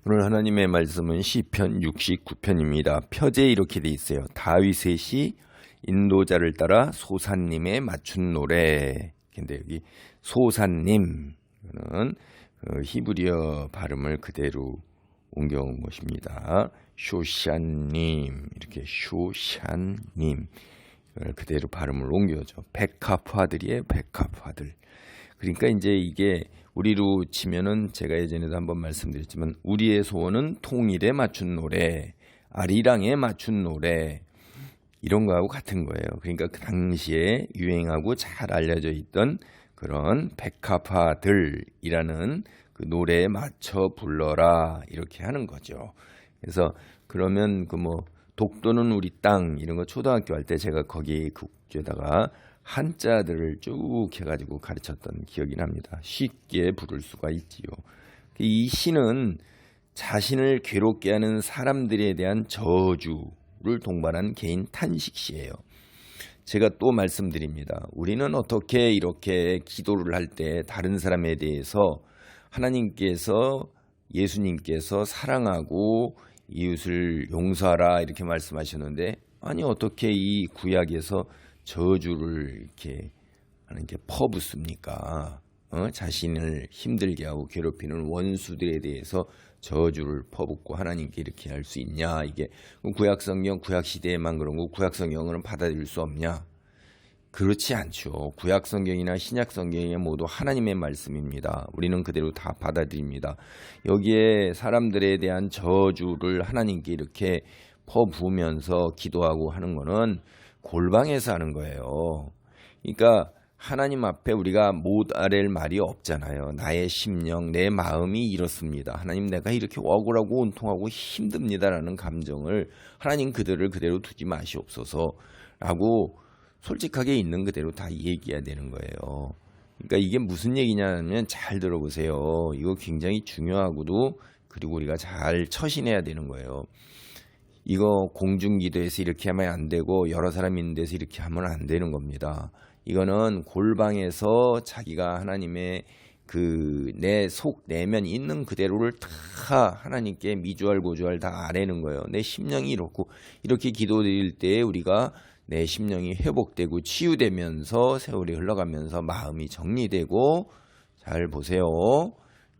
오늘 하나님의 말씀은 시편 69편입니다. 표제에 이렇게 돼 있어요. 다윗의 시 인도자를 따라 소산님의 맞춘 노래. 근데 여기 소산님 는 히브리어 발음을 그대로 옮겨온 것입니다. 쇼샨님 이렇게 쇼샨님 그대로 발음을 옮겨줘. 백합화들이에요. 백합화들. 그러니까 이제 이게 우리로 치면은 제가 예전에도 한번 말씀드렸지만 우리의 소원은 통일에 맞춘 노래, 아리랑에 맞춘 노래 이런 거하고 같은 거예요. 그러니까 그 당시에 유행하고 잘 알려져 있던 그런 백합화들이라는 그 노래에 맞춰 불러라 이렇게 하는 거죠. 그래서 그러면 그 뭐 독도는 우리 땅 이런 거 초등학교 할 때 제가 거기 국제에다가 한자들을 쭉 해가지고 가르쳤던 기억이 납니다. 쉽게 부를 수가 있지요. 이 시는 자신을 괴롭게 하는 사람들에 대한 저주를 동반한 개인 탄식시예요. 제가 또 말씀드립니다. 우리는 어떻게 이렇게 기도를 할 때 다른 사람에 대해서 하나님께서 예수님께서 사랑하고 이웃을 용서하라 이렇게 말씀하셨는데 아니 어떻게 이 구약에서 저주를 이렇게 하는 게 퍼붓습니까? 자신을 힘들게 하고 괴롭히는 원수들에 대해서 저주를 퍼붓고 하나님께 이렇게 할 수 있냐? 이게 구약성경 구약시대에만 그런 거 구약성경은 받아들일 수 없냐? 그렇지 않죠. 구약성경이나 신약성경이 모두 하나님의 말씀입니다. 우리는 그대로 다 받아들입니다. 여기에 사람들에 대한 저주를 하나님께 이렇게 퍼부으면서 기도하고 하는 거는 골방에서 하는 거예요. 그러니까 하나님 앞에 우리가 못 아랠 말이 없잖아요. 나의 심령, 내 마음이 이렇습니다. 하나님 내가 이렇게 억울하고 온통하고 힘듭니다라는 감정을 하나님 그들을 그대로 두지 마시옵소서 라고 솔직하게 있는 그대로 다 얘기해야 되는 거예요. 그러니까 이게 무슨 얘기냐면 잘 들어보세요. 이거 굉장히 중요하고도 그리고 우리가 잘 처신해야 되는 거예요. 이거 공중기도에서 이렇게 하면 안 되고 여러 사람 있는 데서 이렇게 하면 안 되는 겁니다. 이거는 골방에서 자기가 하나님의 그 내 속 내면 있는 그대로를 다 하나님께 미주알 고주알 다 아뢰는 거예요. 내 심령이 이렇고 이렇게 기도드릴 때 우리가 내 심령이 회복되고 치유되면서 세월이 흘러가면서 마음이 정리되고 잘 보세요.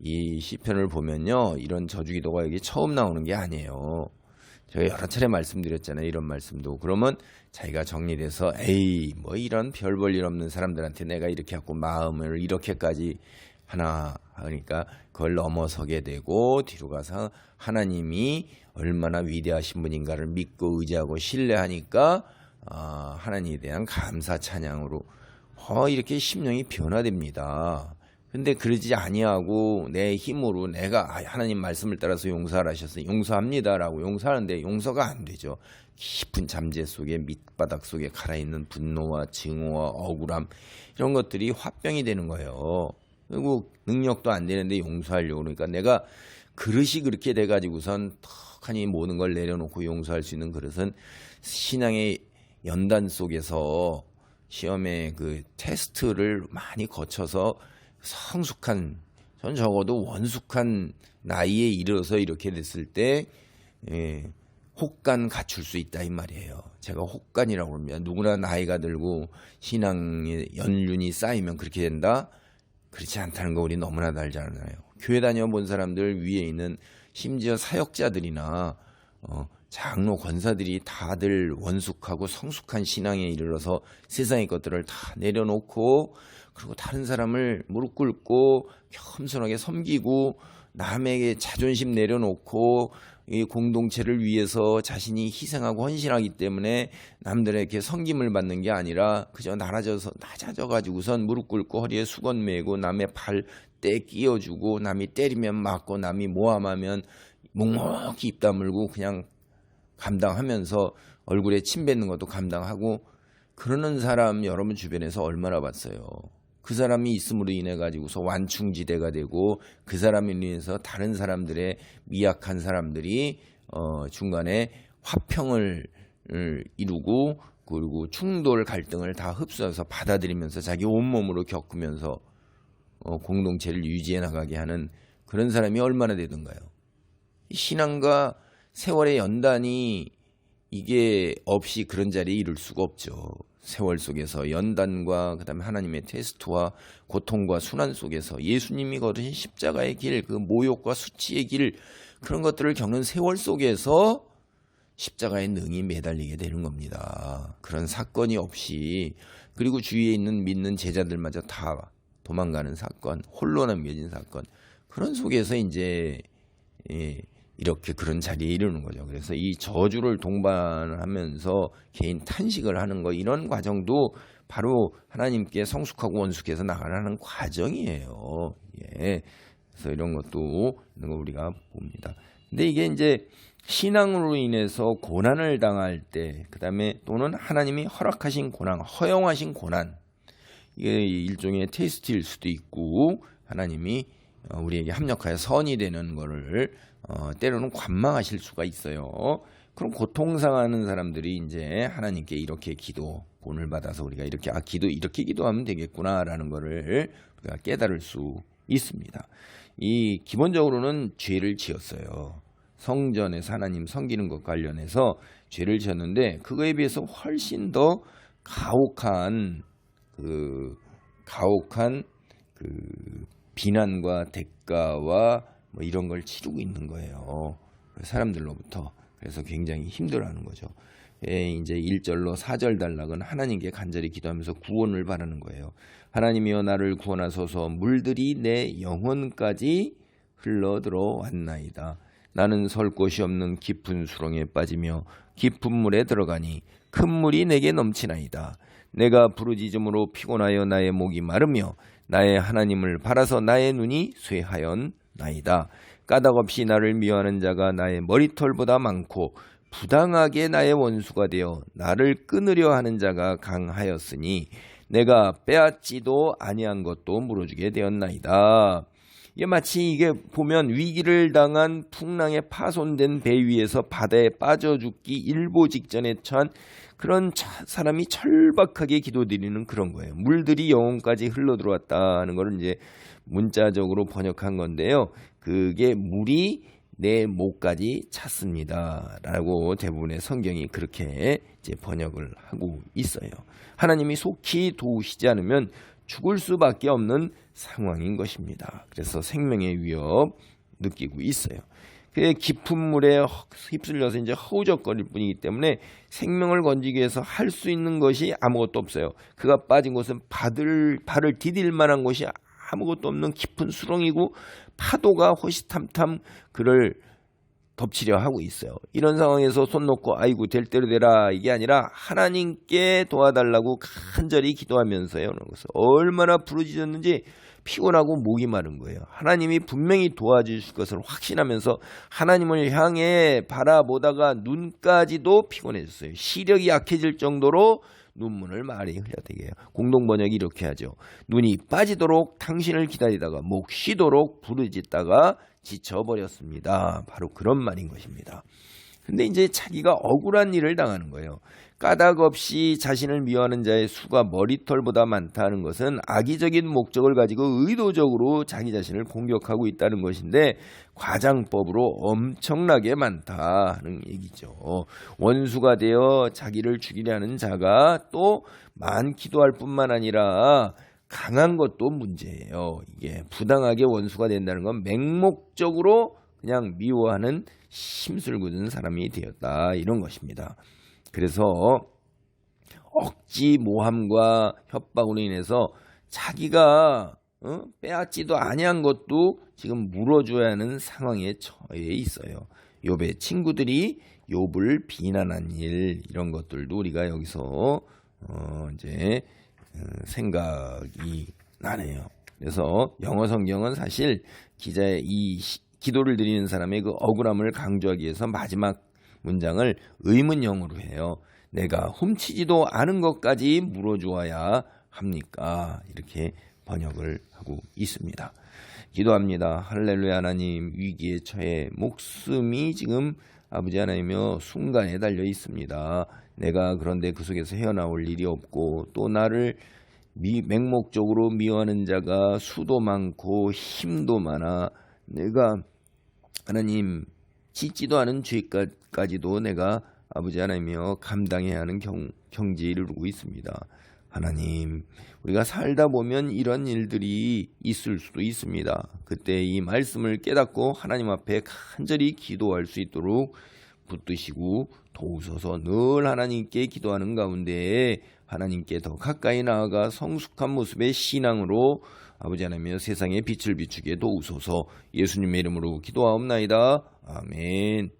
이 시편을 보면요. 이런 저주기도가 여기 처음 나오는 게 아니에요. 제가 여러 차례 말씀드렸잖아요. 이런 말씀도. 그러면 자기가 정리돼서 에이 뭐 이런 별 볼 일 없는 사람들한테 내가 이렇게 하고 마음을 이렇게까지 하나 하니까 그걸 넘어서게 되고 뒤로 가서 하나님이 얼마나 위대하신 분인가를 믿고 의지하고 신뢰하니까 하나님에 대한 감사 찬양으로 이렇게 심령이 변화됩니다. 근데 그러지 아니하고 내 힘으로 내가 하나님 말씀을 따라서 용서를 하셨으니 용서합니다라고 용서하는데 용서가 안 되죠. 깊은 잠재 속에 밑바닥 속에 갈아있는 분노와 증오와 억울함 이런 것들이 화병이 되는 거예요. 그리고 능력도 안 되는데 용서하려고 그러니까 내가 그릇이 그렇게 돼가지고선 턱하니 모든 걸 내려놓고 용서할 수 있는 그릇은 신앙의 연단 속에서 시험의 그 테스트를 많이 거쳐서 성숙한 전 적어도 원숙한 나이에 이르러서 이렇게 됐을 때 혹간 갖출 수 있다 이 말이에요. 제가 혹간이라고 합니다. 누구나 나이가 들고 신앙의 연륜이 쌓이면 그렇게 된다? 그렇지 않다는 거 우리 너무나 알잖아요. 교회 다녀본 사람들 위에 있는 심지어 사역자들이나 장로 권사들이 다들 원숙하고 성숙한 신앙에 이르러서 세상의 것들을 다 내려놓고 그리고 다른 사람을 무릎 꿇고 겸손하게 섬기고 남에게 자존심 내려놓고 이 공동체를 위해서 자신이 희생하고 헌신하기 때문에 남들에게 섬김을 받는 게 아니라 그저 낮아져 가지고선 무릎 꿇고 허리에 수건 메고 남의 발 때 끼워주고 남이 때리면 맞고 남이 모함하면 묵묵히 입 다물고 그냥 감당하면서 얼굴에 침 뱉는 것도 감당하고 그러는 사람 여러분 주변에서 얼마나 봤어요. 그 사람이 있음으로 인해 가지고서 완충지대가 되고 그 사람에 인해서 다른 사람들의 미약한 사람들이 중간에 화평을 이루고 그리고 충돌 갈등을 다 흡수해서 받아들이면서 자기 온몸으로 겪으면서 공동체를 유지해 나가게 하는 그런 사람이 얼마나 되던가요. 신앙과 세월의 연단이 이게 없이 그런 자리에 이룰 수가 없죠. 세월 속에서 연단과 그다음에 하나님의 테스트와 고통과 순환 속에서 예수님이 걸으신 십자가의 길, 그 모욕과 수치의 길, 그런 것들을 겪는 세월 속에서 십자가의 능이 매달리게 되는 겁니다. 그런 사건이 없이, 그리고 주위에 있는 믿는 제자들마저 다 도망가는 사건, 홀로 남겨진 사건, 그런 속에서 이제 이렇게 그런 자리에 이르는 거죠. 그래서 이 저주를 동반하면서 개인 탄식을 하는 거, 이런 과정도 바로 하나님께 성숙하고 원숙해서 나가는 과정이에요. 예. 그래서 이런 것도 있는 거 우리가 봅니다. 근데 이게 이제 신앙으로 인해서 고난을 당할 때, 그 다음에 또는 하나님이 허락하신 고난, 허용하신 고난, 이게 일종의 테스트일 수도 있고, 하나님이 우리에게 합력하여 선이 되는 거를 때로는 관망하실 수가 있어요. 그럼 고통상하는 사람들이 이제 하나님께 이렇게 기도본을 받아서 우리가 이렇게 이렇게 기도하면 되겠구나라는 거를 우리가 깨달을 수 있습니다. 이 기본적으로는 죄를 지었어요. 성전에서 하나님 섬기는 것 관련해서 죄를 지었는데, 그거에 비해서 훨씬 더 가혹한 비난과 대가와 뭐 이런 걸 치르고 있는 거예요. 사람들로부터. 그래서 굉장히 힘들어하는 거죠. 이제 1절로 4절 단락은 하나님께 간절히 기도하면서 구원을 바라는 거예요. 하나님이여 나를 구원하소서. 물들이 내 영혼까지 흘러들어왔나이다. 나는 설 곳이 없는 깊은 수렁에 빠지며 깊은 물에 들어가니 큰 물이 내게 넘치나이다. 내가 부르짖음으로 피곤하여 나의 목이 마르며 나의 하나님을 바라서 나의 눈이 쇠하였나이다. 까닭없이 나를 미워하는 자가 나의 머리털보다 많고 부당하게 나의 원수가 되어 나를 끊으려 하는 자가 강하였으니 내가 빼앗지도 아니한 것도 물어주게 되었나이다. 이게 마치 이게 보면 위기를 당한 풍랑에 파손된 배 위에서 바다에 빠져 죽기 일보 직전에 처한 그런 사람이 철박하게 기도드리는 그런 거예요. 물들이 영혼까지 흘러들어왔다는 걸 이제 문자적으로 번역한 건데요. 그게 물이 내 목까지 찼습니다. 라고 대부분의 성경이 그렇게 이제 번역을 하고 있어요. 하나님이 속히 도우시지 않으면 죽을 수밖에 없는 상황인 것입니다. 그래서 생명의 위협 느끼고 있어요. 그 깊은 물에 휩쓸려서 이제 허우적거릴 뿐이기 때문에 생명을 건지기 위해서 할 수 있는 것이 아무것도 없어요. 그가 빠진 곳은 발을 디딜 만한 곳이 아무것도 없는 깊은 수렁이고 파도가 호시탐탐 그를 덮치려 하고 있어요. 이런 상황에서 손 놓고 아이고 될 대로 되라 이게 아니라 하나님께 도와달라고 간절히 기도하면서요. 얼마나 부르짖었는지 피곤하고 목이 마른 거예요. 하나님이 분명히 도와주실 것을 확신하면서 하나님을 향해 바라보다가 눈까지도 피곤해졌어요. 시력이 약해질 정도로 눈물을 많이 흘려대게 해요. 공동번역이 이렇게 하죠. 눈이 빠지도록 당신을 기다리다가 목 쉬도록 부르짖다가 지쳐버렸습니다. 바로 그런 말인 것입니다. 근데 이제 자기가 억울한 일을 당하는 거예요. 까닭 없이 자신을 미워하는 자의 수가 머리털보다 많다는 것은 악의적인 목적을 가지고 의도적으로 자기 자신을 공격하고 있다는 것인데 과장법으로 엄청나게 많다는 얘기죠. 원수가 되어 자기를 죽이려 하는 자가 또 많기도 할 뿐만 아니라 강한 것도 문제예요. 이게 부당하게 원수가 된다는 건 맹목적으로 그냥 미워하는 심술궂은 사람이 되었다 이런 것입니다. 그래서 억지 모함과 협박으로 인해서 자기가 빼앗지도 아니한 것도 지금 물어줘야 하는 상황에 처해 있어요. 욥의 친구들이 욥을 비난한 일 이런 것들도 우리가 여기서 이제 생각이 나네요. 그래서 영어 성경은 사실 기자의 이 기도를 드리는 사람의 그 억울함을 강조하기 위해서 마지막 문장을 의문형으로 해요. 내가 훔치지도 않은 것까지 물어주어야 합니까? 이렇게 번역을 하고 있습니다. 기도합니다. 할렐루야. 하나님, 위기에 처해 목숨이 지금 아버지 하나님이여 순간에 달려 있습니다. 내가 그런데 그 속에서 헤어나올 일이 없고 또 나를 맹목적으로 미워하는 자가 수도 많고 힘도 많아. 내가 하나님 씻지도 않은 죄까지도 내가 아버지 하나님이여 감당해야 하는 경지에 이르고 있습니다. 하나님, 우리가 살다 보면 이런 일들이 있을 수도 있습니다. 그때 이 말씀을 깨닫고 하나님 앞에 간절히 기도할 수 있도록 붙드시고 도우소서. 늘 하나님께 기도하는 가운데 하나님께 더 가까이 나아가 성숙한 모습의 신앙으로 아버지 하나님이여 세상에 빛을 비추게 도우소서. 예수님의 이름으로 기도하옵나이다. 아멘.